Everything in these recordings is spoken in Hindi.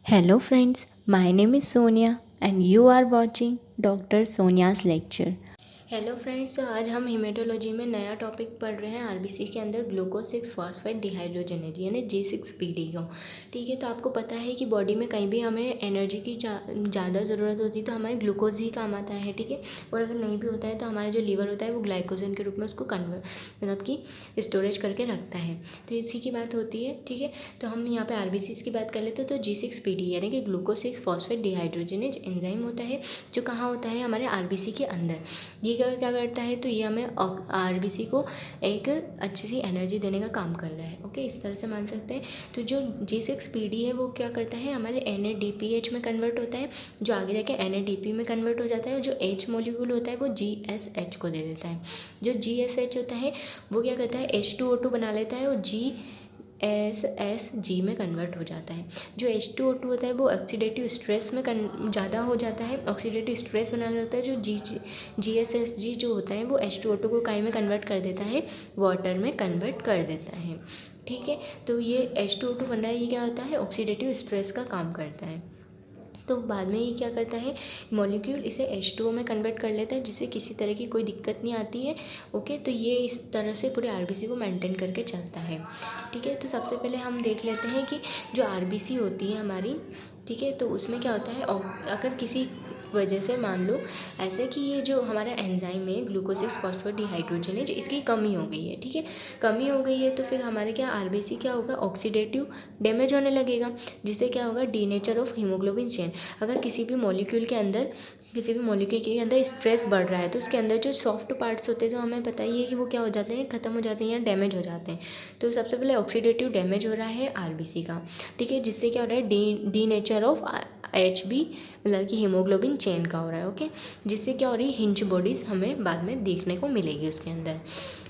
Hello friends, my name is Sonia and you are watching Dr. Sonia's lecture। Hello friends, तो आज हम हीमेटोलॉजी में नया टॉपिक पढ़ रहे हैं आरबीसी के अंदर ग्लूकोज 6 फॉस्फेट डिहाइड्रोजनेज यानी G6PD को। ठीक है, तो आपको पता है कि बॉडी में कहीं भी हमें एनर्जी की ज़्यादा ज़रूरत होती है तो हमारे ग्लूकोज ही काम आता है। ठीक है, और अगर नहीं भी होता है तो हमारा जो लीवर होता है वो ग्लाइकोजन के रूप में उसको कन्वर्ट मतलब कि स्टोरेज करके रखता है। तो इसी की बात होती है। ठीक है, तो हम यहाँ पे आरबीसी की बात कर लेते हैं। तो G6PD यानी कि ग्लूकोज 6 फॉस्फेट डिहाइड्रोजनेज एंजाइम होता है जो कहाँ होता है, हमारे आरबीसी के अंदर। ये क्या करता है, तो ये हमें आरबीसी को एक अच्छी सी एनर्जी देने का काम कर रहा है। ओके, इस तरह से मान सकते हैं। तो जो G6PD है वो क्या करता है, हमारे NADPH में कन्वर्ट होता है, जो आगे जाके NADP में कन्वर्ट हो जाता है, और जो H मॉलिक्यूल होता है वो GSH को दे देता है। जो GSH होता है वो क्या करता है, H2O2 बना लेता है और GSSG में कन्वर्ट हो जाता है। जो H2O2 होता है वो ऑक्सीडेटिव स्ट्रेस में ज़्यादा हो जाता है, ऑक्सीडेटिव स्ट्रेस बनाने लगता है। जो GSSG जो होता है वो H2O2 को काई में कन्वर्ट कर देता है, वाटर में कन्वर्ट कर देता है। ठीक है, तो ये H2O2 बन रहा है, ये क्या होता है, ऑक्सीडेटिव स्ट्रेस का काम करता है। तो बाद में ये क्या करता है, मॉलिक्यूल इसे H2O में कन्वर्ट कर लेता है, जिससे किसी तरह की कोई दिक्कत नहीं आती है। ओके, तो ये इस तरह से पूरे आरबीसी को मेंटेन करके चलता है। ठीक है, तो सबसे पहले हम देख लेते हैं कि जो आरबीसी होती है हमारी, ठीक है, तो उसमें क्या होता है, अगर किसी वजह से मान लो ऐसे कि ये जो हमारा एंजाइम है ग्लूकोज 6 फॉस्फोडिहाइड्रोजनेज, इसकी कमी हो गई है। ठीक है, कमी हो गई है तो फिर हमारे क्या आरबीसी क्या होगा, ऑक्सीडेटिव डैमेज होने लगेगा, जिससे क्या होगा, डीनेचर ऑफ हीमोग्लोबिन चेन। अगर किसी भी मॉलिक्यूल के अंदर स्ट्रेस बढ़ रहा है तो उसके अंदर जो सॉफ्ट पार्ट्स होते हैं तो हमें पता ही है कि वो क्या हो जाते हैं, ख़त्म हो जाते हैं या डैमेज हो जाते हैं। तो सबसे पहले ऑक्सीडेटिव डैमेज हो रहा है आरबीसी का। ठीक है, जिससे क्या हो रहा है, डी नेचर ऑफ HB मतलब कि हीमोग्लोबिन चेन का हो रहा है। ओके, जिससे क्या हो रही है, हिंज बॉडीज़ हमें बाद में देखने को मिलेगी उसके अंदर।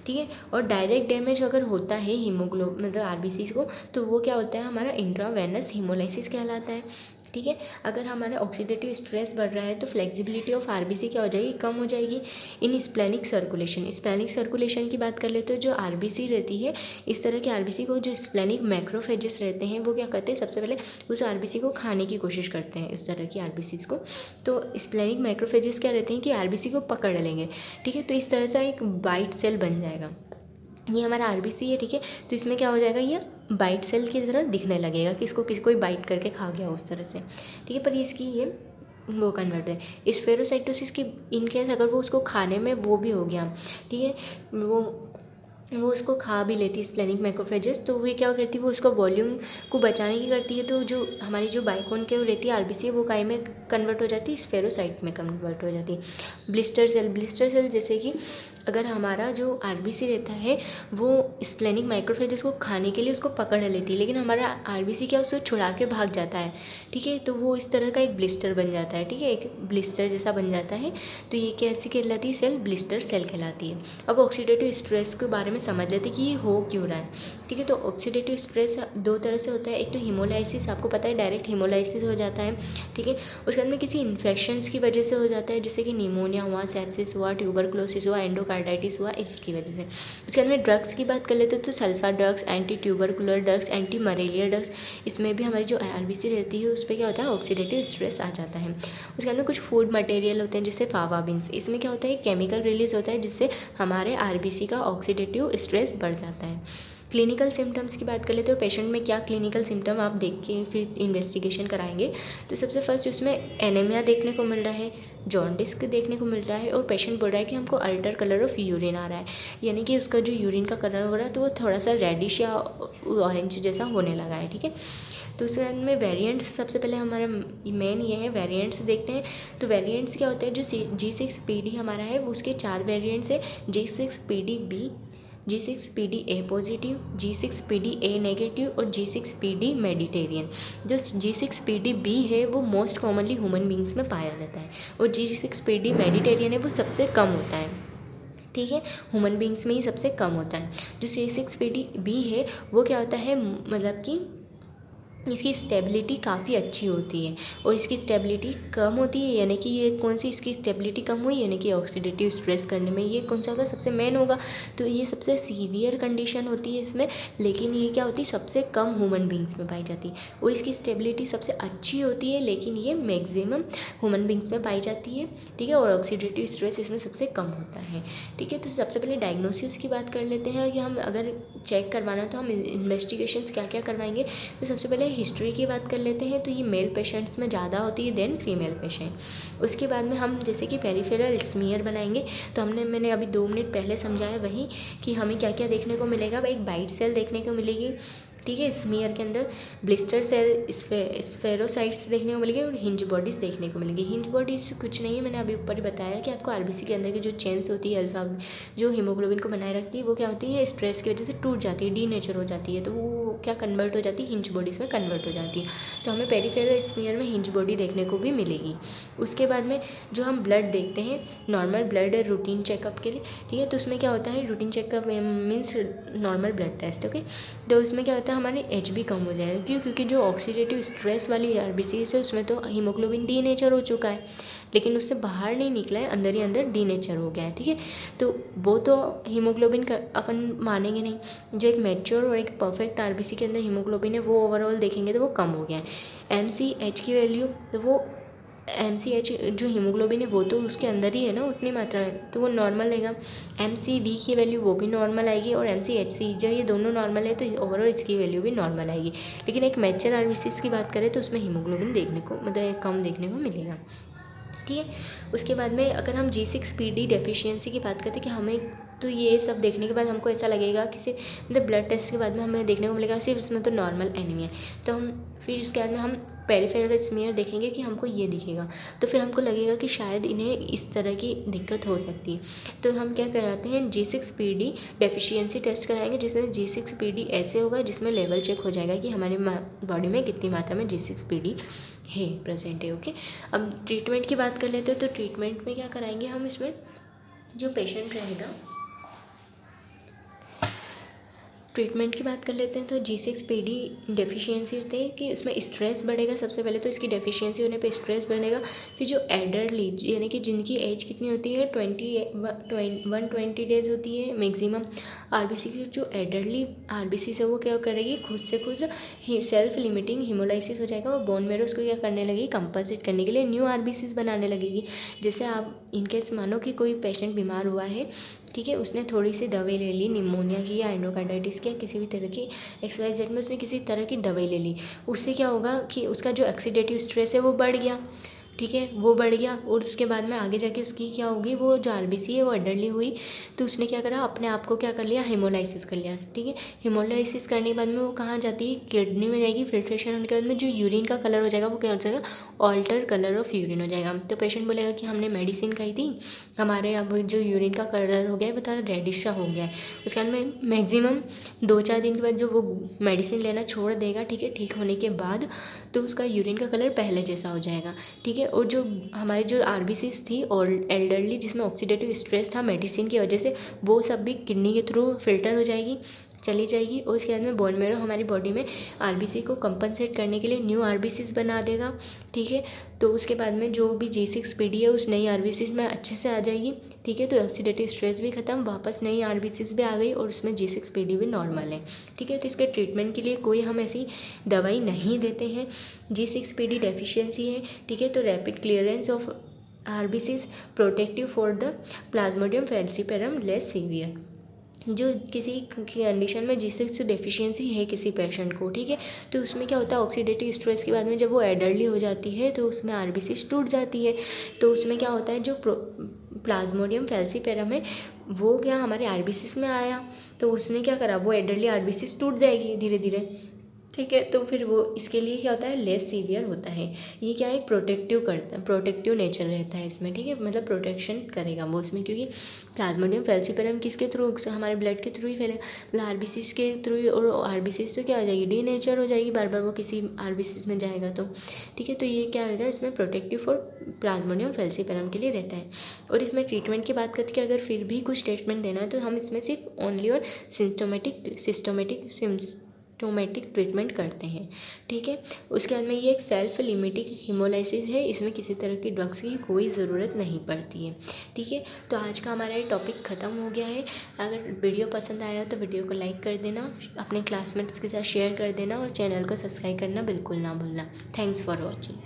ठीक है, और डायरेक्ट डैमेज अगर होता है मतलब आरबीसी को, तो वो क्या होता है, हमारा इंट्रावेनस हीमोलाइसिस कहलाता है। ठीक है, अगर हमारा ऑक्सीडेटिव स्ट्रेस बढ़ रहा है तो फ्लेक्सिबिलिटी ऑफ आरबीसी क्या हो जाएगी, कम हो जाएगी। इन स्प्लेनिक सर्कुलेशन की बात कर लेते हो, जो आरबीसी रहती है, इस तरह के आरबीसी को जो स्प्लेनिक मैक्रोफेजेस रहते हैं वो क्या करते हैं, सबसे पहले उस आरबीसी को खाने की कोशिश करते हैं, इस तरह की आरबीसी को। तो स्प्लेनिक मैक्रोफेजेस क्या रहते हैं कि आरबीसी को पकड़ लेंगे। ठीक है, तो इस तरह से एक बाइट सेल बन जाएगा। ये हमारा आरबीसी है। ठीक है, तो इसमें क्या हो जाएगा, ये बाइट सेल की तरह दिखने लगेगा कि इसको कोई बाइट करके खा गया उस तरह से। ठीक है, पर इसकी ये वो कन्वर्ट है स्फेरोसाइटोसिस की, इनकेस अगर वो उसको खाने में वो भी हो गया, ठीक है, वो उसको खा भी लेती है स्प्लेनिक मैक्रोफेजेस, तो वो क्या करती है, वो उसको वॉल्यूम को बचाने की करती है। तो जो हमारी जो बाइकोन के रहती है आरबीसी, वो काय में कन्वर्ट हो जाती है, स्फेरोसाइट में कन्वर्ट हो जाती है। ब्लिस्टर सेल जैसे कि अगर हमारा जो आरबीसी रहता है वो स्प्लेनिक माइक्रोफेजेस को खाने के लिए उसको पकड़ लेती है, लेकिन हमारा आरबीसी क्या उसको छुड़ा के भाग जाता है। ठीक है, तो वो इस तरह का एक ब्लिस्टर बन जाता है। ठीक है, एक ब्लिस्टर जैसा बन जाता है। तो ये कैसी कहलाती है, सेल ब्लिस्टर सेल कहलाती है। अब ऑक्सीडेटिव स्ट्रेस के बारे में समझ लेते कि ये हो क्यों रहा है। ठीक है, तो ऑक्सीडेटिव स्ट्रेस दो तरह से होता है। एक तो हीमोलाइसिस, आपको पता है डायरेक्ट हीमोलाइसिस हो जाता है। ठीक है, उसके अंदर किसी इन्फेक्शंस की वजह से हो जाता है, जैसे कि निमोनिया हुआ, सेप्सिस हुआ, ट्यूबरक्लोसिस हुआ, एंडोकार्डाइटिस हुआ, इसकी वजह से। उसके अंदर ड्रग्स की बात कर लेते हैं तो sulpha drugs, anti tubercular drugs, anti malaria drugs, इसमें भी हमारी जो आरबीसी रहती है उस पर क्या होता है, ऑक्सीडेटिव स्ट्रेस आ जाता है। उसके अंदर कुछ फूड मटेरियल होते हैं जैसे फावा बीन्स, इसमें क्या होता है, केमिकल रिलीज होता है जिससे हमारे आरबीसी का ऑक्सीडेटिव स्ट्रेस बढ़ जाता है। क्लिनिकल सिम्टम्स की बात कर लेते हो, पेशेंट में क्या क्लिनिकल सिम्टम आप देख के फिर इन्वेस्टिगेशन कराएंगे। तो सबसे फर्स्ट उसमें एनीमिया देखने को मिल रहा है, जॉन्डिस देखने को मिल रहा है, और पेशेंट बोल रहा है कि हमको अल्टर कलर ऑफ यूरिन आ रहा है, यानी कि उसका जो यूरिन का कलर हो रहा है तो वो थोड़ा सा रेडिश या ऑरेंज जैसा होने लगा है। ठीक है, तो उसके बाद में वेरिएंट्स, सबसे पहले हमारा मेन ये है, वेरिएंट्स देखते हैं। तो वेरिएंट्स क्या होते हैं, जो G6PD हमारा है वो उसके 4 वेरिएंट्स है, G6PD-B, G6PD-A positive, G6PD-A negative और G6PD मेडिटेरियन। जो G6PD-B है वो मोस्ट कॉमनली ह्यूमन बींग्स में पाया जाता है, और G6PD मेडिटेरियन है वो सबसे कम होता है। ठीक है, ह्यूमन बींग्स में ही सबसे कम होता है। जो G6PD-B है वो क्या होता है, मतलब कि इसकी स्टेबिलिटी काफ़ी अच्छी होती है। और इसकी स्टेबिलिटी कम होती है, यानी कि ये कौन सी इसकी स्टेबिलिटी कम हुई, यानी कि ऑक्सीडेटिव स्ट्रेस करने में ये कौन सा होगा, सबसे मेन होगा। तो ये सबसे सीवियर कंडीशन होती है इसमें, लेकिन ये क्या होती है, सबसे कम ह्यूमन बींग्स में पाई जाती है। और इसकी स्टेबिलिटी सबसे अच्छी होती है, लेकिन ये मैक्सिमम ह्यूमन बींग्स में पाई जाती है, ठीक है। और ऑक्सीडेटिव स्ट्रेस इसमें सबसे कम होता है, ठीक है। तो सबसे पहले डायग्नोसिस की बात कर लेते हैं कि हम अगर चेक करवाना तो हम इन्वेस्टिगेशंस क्या क्या करवाएंगे। तो सबसे पहले हिस्ट्री की बात कर लेते हैं, तो ये मेल पेशेंट्स में ज़्यादा होती है देन फीमेल पेशेंट। उसके बाद में हम जैसे कि पेरिफेरल स्मीयर बनाएंगे, तो मैंने अभी 2 मिनट पहले समझाया वही कि हमें क्या क्या देखने को मिलेगा। एक बाइट सेल देखने को मिलेगी, ठीक है। स्मीयर के अंदर ब्लिस्टर सेल, स्फेरोसाइट्स देखने को मिलेगी और हिंज बॉडीज़ देखने को मिलेगी। हिंज बॉडीज़ कुछ नहीं है, मैंने अभी ऊपर ही बताया कि आपको आरबीसी के अंदर की जो चेन्स होती है अल्फा, जो हीमोग्लोबिन को बनाए रखती है, वो क्या होती है, स्ट्रेस की वजह से टूट जाती है, डीनेचर हो जाती है, तो वो क्या कन्वर्ट हो जाती है, हिंज बॉडीज़ में कन्वर्ट हो जाती है। तो हमें पेरिफेरल स्मीयर में हिंज बॉडी देखने को भी मिलेगी। उसके बाद में जो हम ब्लड देखते हैं, नॉर्मल ब्लड रूटीन चेकअप के लिए, ठीक है। तो उसमें क्या होता है, routine checkup means normal blood test, okay. तो उसमें क्या होता है, हमारे एच बी कम हो जाएगा। क्यों? क्योंकि जो ऑक्सीडेटिव स्ट्रेस वाली आरबीसी है उसमें तो हीमोग्लोबिन डीनेचर हो चुका है, लेकिन उससे बाहर नहीं निकला है, अंदर ही अंदर डीनेचर हो गया है, ठीक है। तो वो तो हीमोग्लोबिन का अपन मानेंगे नहीं। जो एक मैच्योर और एक परफेक्ट आरबीसी के अंदर हीमोग्लोबिन है वो ओवरऑल देखेंगे तो वो कम हो गया है। एमसीएच की वैल्यू, तो वो एमसीएच जो हीमोग्लोबिन है वो तो उसके अंदर ही है ना उतनी मात्रा में, तो वो नॉर्मल रहेगा। एमसीवी की वैल्यू वो भी नॉर्मल आएगी, और एमसीएचसी जब ये दोनों नॉर्मल है तो ओवरऑल इसकी वैल्यू भी नॉर्मल आएगी। लेकिन एक मैच्योर आरबीसीज की बात करें तो उसमें हीमोग्लोबिन देखने को मतलब कम देखने को मिलेगा, ठीक है। उसके बाद में अगर हम G6PD डेफिशिएंसी की बात करते हैं कि हमें, तो ये सब देखने के बाद हमको ऐसा लगेगा कि सिर्फ मतलब ब्लड टेस्ट के बाद में हमें देखने को मिलेगा सिर्फ इसमें तो नॉर्मल एनीमिया है। तो हम फिर इसके बाद में हम पेरिफेरल स्मीयर देखेंगे कि हमको ये दिखेगा, तो फिर हमको लगेगा कि शायद इन्हें इस तरह की दिक्कत हो सकती है। तो हम क्या कराते हैं, G6PD डेफिशिएंसी टेस्ट कराएंगे, जिसमें G6PD ऐसे होगा जिसमें लेवल चेक हो जाएगा कि हमारे बॉडी में कितनी मात्रा में G6PD है, प्रेजेंट है, ओके। अब ट्रीटमेंट की बात कर लेते हैं, तो ट्रीटमेंट में क्या कराएंगे हम, इसमें जो पेशेंट रहेगा, ट्रीटमेंट की बात कर लेते हैं। तो G6PD डेफिशिएंसी होती है कि उसमें स्ट्रेस बढ़ेगा। सबसे पहले तो इसकी डेफिशिएंसी होने पे स्ट्रेस बढ़ेगा। फिर जो एल्डरली यानी कि जिनकी एज कितनी होती है 120 डेज़ होती है मैक्सिमम आरबीसी की, जो एल्डरली आरबीसी से वो क्या करेगी, खुद से खुद ही सेल्फ लिमिटिंग हिमोलाइसिस हो जाएगा और बोन मेरो उसको क्या करने लगेगी, कंपनसेट करने के लिए न्यू आरबीसीज बनाने लगेगी। जैसे आप इनकेस मानो कि कोई पेशेंट बीमार हुआ है, ठीक है, उसने थोड़ी सी दवाई ले ली, निमोनिया की या एंडोकार्डाइटिस की या किसी भी तरह की XYZ में उसने किसी तरह की दवाई ले ली, उससे क्या होगा कि उसका जो ऑक्सीडेटिव स्ट्रेस है वो बढ़ गया, ठीक है, वो बढ़ गया। और उसके बाद में आगे जाके उसकी क्या होगी, वो जो आरबीसी है वो एडरली हुई, तो उसने क्या करा, अपने आप को क्या कर लिया, हिमोलाइसिस कर लिया, ठीक है। हिमोलाइसिस करने के बाद में वो कहाँ जाती है, किडनी में जाएगी। फिल्ट्रेशन होने के बाद में जो यूरिन का कलर हो जाएगा वो क्या हो जाएगा, ऑल्टर कलर ऑफ यूरिन हो जाएगा। तो पेशेंट बोलेगा कि हमने मेडिसिन खाई थी, हमारे अब जो यूरिन का कलर हो गया है वो थोड़ा रेडिश सा हो गया है। उसके बाद में मैक्सिमम 2-4 दिन के बाद जो वो मेडिसिन लेना छोड़ देगा, ठीक है, ठीक होने के बाद, तो उसका यूरिन का कलर पहले जैसा हो जाएगा, ठीक है। और जो हमारी जो आरबीसीज थी और एल्डरली जिसमें ऑक्सीडेटिव स्ट्रेस था मेडिसिन की वजह से, वो सब भी किडनी के थ्रू फिल्टर हो जाएगी, चली जाएगी। और उसके बाद में बोन मेरो हमारी बॉडी में आरबीसी को कंपनसेट करने के लिए न्यू आरबीसीज बना देगा, ठीक है। तो उसके बाद में जो भी G6PD है उस नई आरबीसीज में अच्छे से आ जाएगी, ठीक है। तो ऑक्सीडेटिव स्ट्रेस भी खत्म, वापस नई आरबीसीज भी आ गई और उसमें G6PD भी नॉर्मल है, ठीक है। तो इसके ट्रीटमेंट के लिए कोई हम ऐसी दवाई नहीं देते हैं। G6PD डेफिशिएंसी है, ठीक है, तो rapid clearance of RBCs protective for the Plasmodium falciparum less severe. जो किसी कंडीशन में G6 डेफिशिएंसी है किसी पेशेंट को, ठीक है, तो उसमें क्या होता है, ऑक्सीडेटिव स्ट्रेस के बाद में जब वो एडल्टली हो जाती है तो उसमें आरबीसीज टूट जाती है। तो उसमें क्या होता है, जो प्लाज्मोडियम फैल्सिपेरम है वो क्या हमारे आरबीसीज में आया, तो उसने क्या करा, वो एडल्टली आरबीसीज टूट जाएगी धीरे धीरे, ठीक है। तो फिर वो इसके लिए क्या होता है, लेस सीवियर होता है। ये क्या है, प्रोटेक्टिव करता है, प्रोटेक्टिव नेचर रहता है इसमें, ठीक है, मतलब प्रोटेक्शन करेगा वो उसमें, क्योंकि प्लाज्मोडियम फैल्सिपेरम किसके थ्रू, हमारे ब्लड के थ्रू ही फैलेगा, मतलब आरबीसीज के थ्रू। और आरबीसीज तो क्या हो जाएगी, डी नेचर हो जाएगी, बार बार वो किसी आरबीसीज में जाएगा तो, ठीक है। तो ये क्या होगा, इसमें प्रोटेक्टिव फॉर प्लाज्मोडियम फैल्सिपेरम के लिए रहता है। और इसमें ट्रीटमेंट की बात करते हैं, अगर फिर भी कुछ ट्रीटमेंट देना है तो हम इसमें सिर्फ ओनली और सिस्टोमेटिक सिम्टोमेटिक ट्रीटमेंट करते हैं। ठीक है, उसके बाद में ये एक सेल्फ लिमिटिंग हेमोलाइसिस है, इसमें किसी तरह की ड्रग्स की कोई ज़रूरत नहीं पड़ती है। ठीक है, तो आज का हमारा ये टॉपिक ख़त्म हो गया है। अगर वीडियो पसंद आया हो तो वीडियो को लाइक कर देना, अपने क्लासमेट्स के साथ शेयर कर देना और चैनल को सब्सक्राइब करना बिल्कुल ना भूलना। Thanks for watching.